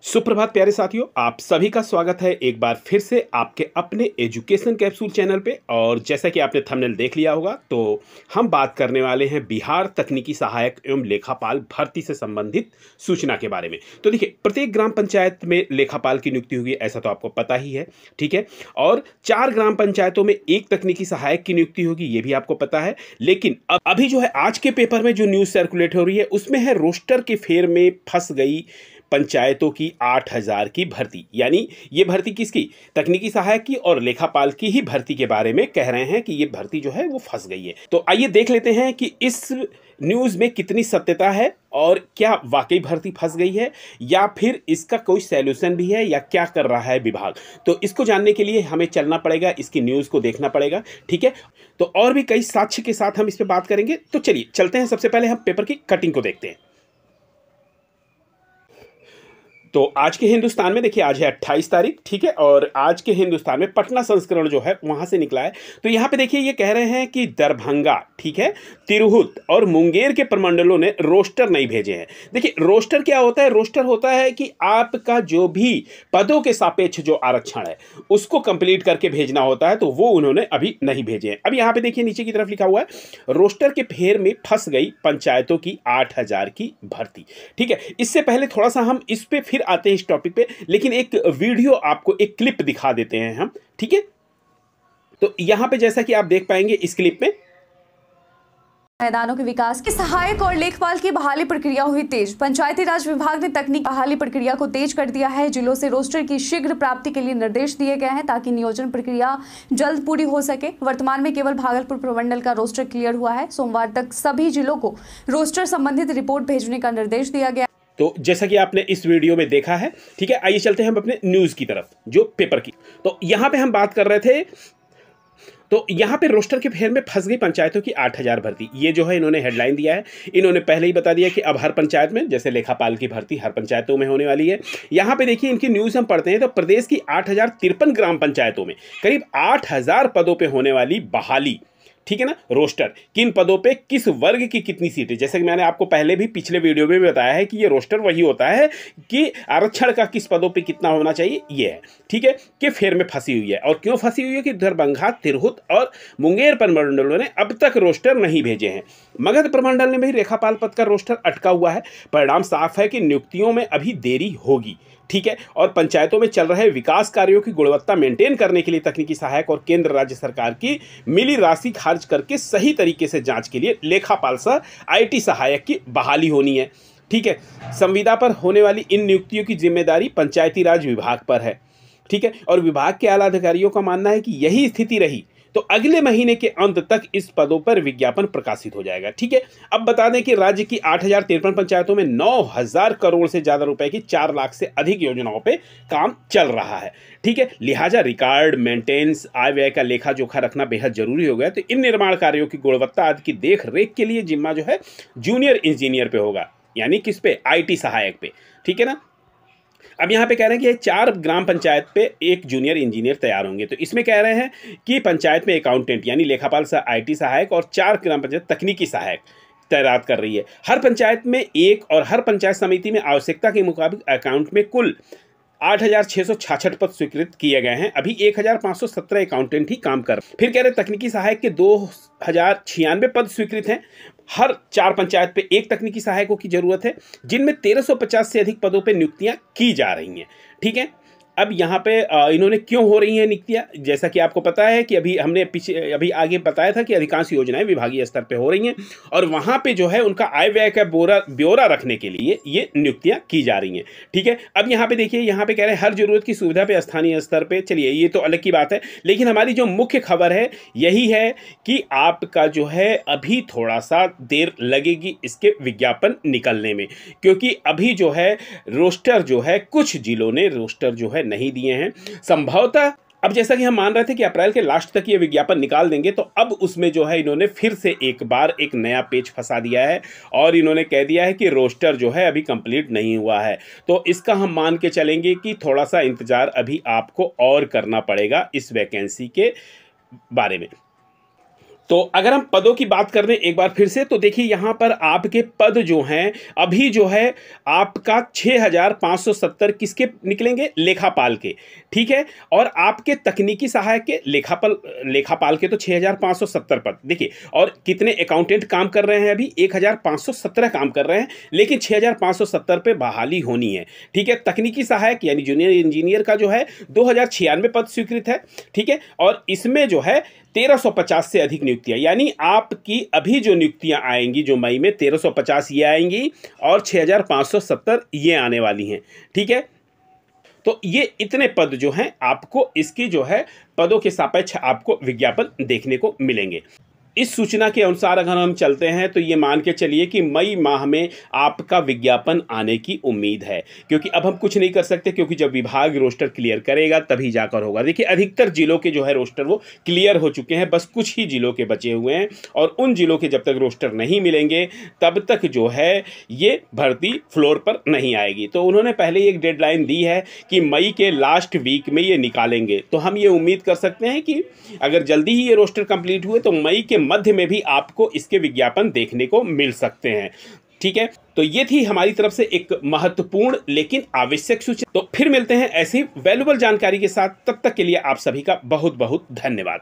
सुप्रभात प्यारे साथियों, आप सभी का स्वागत है एक बार फिर से आपके अपने एजुकेशन कैप्सूल चैनल पे। और जैसा कि आपने थंबनेल देख लिया होगा, तो हम बात करने वाले हैं बिहार तकनीकी सहायक एवं लेखापाल भर्ती से संबंधित सूचना के बारे में। तो देखिए, प्रत्येक ग्राम पंचायत में लेखापाल की नियुक्ति हुई, ऐसा तो आपको पता ही है, ठीक है। और 4 ग्राम पंचायतों में एक तकनीकी सहायक की नियुक्ति होगी, ये भी आपको पता है। लेकिन अब अभी जो है आज के पेपर में जो न्यूज़ सर्कुलेट हो रही है, उसमें है रोस्टर के फेर में फंस गई पंचायतों की 8,000 की भर्ती। यानी ये भर्ती किसकी? तकनीकी सहायक की और लेखापाल की ही भर्ती के बारे में कह रहे हैं कि ये भर्ती जो है वो फंस गई है। तो आइए देख लेते हैं कि इस न्यूज़ में कितनी सत्यता है और क्या वाकई भर्ती फंस गई है या फिर इसका कोई सैल्यूशन भी है या क्या कर रहा है विभाग। तो इसको जानने के लिए हमें चलना पड़ेगा, इसकी न्यूज़ को देखना पड़ेगा, ठीक है। तो और भी कई साक्ष्य के साथ हम इस पर बात करेंगे। तो चलिए चलते हैं, सबसे पहले हम पेपर की कटिंग को देखते हैं। तो आज के हिंदुस्तान में देखिए, आज है 28 तारीख, ठीक है। और आज के हिंदुस्तान में पटना संस्करण जो है वहां से निकला है। तो यहाँ पे देखिए, ये कह रहे हैं कि दरभंगा, ठीक है, तिरहुत और मुंगेर के प्रमंडलों ने रोस्टर नहीं भेजे हैं। देखिए, रोस्टर क्या होता है? रोस्टर होता है कि आपका जो भी पदों के सापेक्ष जो आरक्षण है उसको कंप्लीट करके भेजना होता है, तो वो उन्होंने अभी नहीं भेजे हैं। अब यहाँ पे देखिए, नीचे की तरफ लिखा हुआ है, रोस्टर के फेर में फंस गई पंचायतों की 8,000 की भर्ती, ठीक है। इससे पहले थोड़ा सा हम इस पे फिर आते हैं इस टॉपिक पे, लेकिन एक वीडियो आपको एक क्लिप दिखा देते हैं हम, ठीक है। तो यहां पे जैसा कि आप देख पाएंगे इस क्लिप में, मैदानों के विकास के सहायक और लेखपाल की बहाली प्रक्रिया हुई तेज। पंचायती राज विभाग ने तकनीक बहाली प्रक्रिया को तेज कर दिया है। जिलों से रोस्टर की शीघ्र प्राप्ति के लिए निर्देश दिए गए हैं ताकि नियोजन प्रक्रिया जल्द पूरी हो सके। वर्तमान में केवल भागलपुर प्रमंडल का रोस्टर क्लियर हुआ है। सोमवार तक सभी जिलों को रोस्टर संबंधित रिपोर्ट भेजने का निर्देश दिया गया। तो जैसा कि आपने इस वीडियो में देखा है, ठीक है। आइए चलते हैं हम अपने न्यूज की तरफ, जो पेपर की। तो यहां पे हम बात कर रहे थे, तो यहाँ पे रोस्टर के फेर में फंस गई पंचायतों की 8,000 भर्ती। ये जो है इन्होंने हेडलाइन दिया है। इन्होंने पहले ही बता दिया कि अब हर पंचायत में, जैसे लेखापाल की भर्ती हर पंचायतों में होने वाली है। यहाँ पे देखिए, इनकी न्यूज़ हम पढ़ते हैं तो प्रदेश की 8,053 ग्राम पंचायतों में करीब 8,000 पदों पे होने वाली बहाली, ठीक है ना। रोस्टर किन पदों पे किस वर्ग की कितनी सीटें, जैसे कि मैंने आपको पहले भी पिछले वीडियो में भी बताया है कि ये रोस्टर वही होता है कि आरक्षण का किस पदों पे कितना होना चाहिए, ये है, ठीक है, कि फेर में फंसी हुई है। और क्यों फंसी हुई है कि दरभंगा, तिरहुत और मुंगेर प्रमंडलों ने अब तक रोस्टर नहीं भेजे हैं। मगध प्रमंडल में भी लेखापाल पद का रोस्टर अटका हुआ है। परिणाम साफ है कि नियुक्तियों में अभी देरी होगी, ठीक है। और पंचायतों में चल रहे विकास कार्यों की गुणवत्ता मेंटेन करने के लिए तकनीकी सहायक और केंद्र राज्य सरकार की मिली राशि खर्च करके सही तरीके से जांच के लिए लेखापाल सह आईटी सहायक की बहाली होनी है, ठीक है। संविदा पर होने वाली इन नियुक्तियों की जिम्मेदारी पंचायती राज विभाग पर है, ठीक है। और विभाग के आला अधिकारियों का मानना है कि यही स्थिति रही तो अगले महीने के अंत तक इस पदों पर विज्ञापन प्रकाशित हो जाएगा, ठीक है। अब बता दें कि राज्य की 8,053 पंचायतों में 9,000 करोड़ से ज्यादा रुपए की 4 लाख से अधिक योजनाओं पे काम चल रहा है, ठीक है। लिहाजा रिकॉर्ड मेंटेनेंस, आय व्यय का लेखा जोखा रखना बेहद जरूरी हो गया। तो इन निर्माण कार्यों की गुणवत्ता आदि की देख रेख के लिए जिम्मा जो है जूनियर इंजीनियर पे होगा, यानी किस पे? आईटी सहायक पे, ठीक है ना। अब यहाँ पे कह रहे हैं कि 4 ग्राम पंचायत पे एक जूनियर इंजीनियर तैयार होंगे। तो इसमें कह रहे हैं कि पंचायत में अकाउंटेंट यानी लेखापाल सह आईटी सहायक और 4 ग्राम पंचायत तकनीकी सहायक तैनात कर रही है। हर पंचायत में एक और हर पंचायत समिति में आवश्यकता के मुताबिक अकाउंट में कुल 8,666 पद स्वीकृत किए गए हैं। अभी 1,517 अकाउंटेंट ही काम कर। फिर कह रहे तकनीकी सहायक के 2,096 पद स्वीकृत हैं। हर 4 पंचायत पे एक तकनीकी सहायकों की जरूरत है, जिनमें 1,350 से अधिक पदों पे नियुक्तियां की जा रही हैं, ठीक है। अब यहाँ पे इन्होंने क्यों हो रही हैं नियुक्तियां, जैसा कि आपको पता है कि अभी हमने अभी आगे बताया था कि अधिकांश योजनाएं विभागीय स्तर पे हो रही हैं और वहाँ पे जो है उनका आय व्यय का ब्यौरा रखने के लिए ये नियुक्तियां की जा रही हैं, ठीक है। अब यहाँ पे देखिए, यहाँ पे कह रहे हैं हर जरूरत की सुविधा पे स्थानीय स्तर पे। चलिए, ये तो अलग की बात है, लेकिन हमारी जो मुख्य खबर है यही है कि आपका जो है अभी थोड़ा सा देर लगेगी इसके विज्ञापन निकलने में, क्योंकि अभी जो है रोस्टर जो है कुछ जिलों ने रोस्टर जो है नहीं दिए हैं। संभवतः अब जैसा कि हम मान रहे थे कि अप्रैल के लास्ट तक ये विज्ञापन निकाल देंगे, तो अब उसमें जो है इन्होंने फिर से एक बार एक नया पेज फंसा दिया है और इन्होंने कह दिया है कि रोस्टर जो है अभी कंप्लीट नहीं हुआ है। तो इसका हम मान के चलेंगे कि थोड़ा सा इंतजार अभी आपको और करना पड़ेगा इस वैकेंसी के बारे में। तो अगर हम पदों की बात कर रहे हैं एक बार फिर से, तो देखिए यहां पर आपके पद जो हैं अभी जो है आपका 6570 किसके निकलेंगे, लेखापाल के, ठीक है। और आपके तकनीकी सहायक के लेखापाल के तो 6570 पद देखिए। और कितने अकाउंटेंट काम कर रहे हैं, अभी 1517 काम कर रहे हैं, लेकिन 6570 पे बहाली होनी है, ठीक है। तकनीकी सहायक यानी जूनियर इंजीनियर का जो है 2096 पद स्वीकृत है, ठीक है। और इसमें जो है 1350 से अधिक नियुक्तियां, यानी आपकी अभी जो नियुक्तियां आएंगी जो मई में 1350 ये आएंगी और 6570 ये आने वाली हैं, ठीक है। तो ये इतने पद जो हैं आपको इसकी जो है पदों के सापेक्ष आपको विज्ञापन देखने को मिलेंगे। इस सूचना के अनुसार अगर हम चलते हैं तो ये मान के चलिए कि मई माह में आपका विज्ञापन आने की उम्मीद है, क्योंकि अब हम कुछ नहीं कर सकते, क्योंकि जब विभाग रोस्टर क्लियर करेगा तभी जाकर होगा। देखिए अधिकतर जिलों के जो है रोस्टर वो क्लियर हो चुके हैं, बस कुछ ही जिलों के बचे हुए हैं, और उन जिलों के जब तक रोस्टर नहीं मिलेंगे तब तक जो है ये भर्ती फ्लोर पर नहीं आएगी। तो उन्होंने पहले ही एक डेडलाइन दी है कि मई के लास्ट वीक में ये निकालेंगे। तो हम ये उम्मीद कर सकते हैं कि अगर जल्दी ही ये रोस्टर कंप्लीट हुए तो मई के मध्य में भी आपको इसके विज्ञापन देखने को मिल सकते हैं, ठीक है। तो ये थी हमारी तरफ से एक महत्वपूर्ण लेकिन आवश्यक सूचना। तो फिर मिलते हैं ऐसी वैल्यूएबल जानकारी के साथ, तब तक के लिए आप सभी का बहुत बहुत धन्यवाद।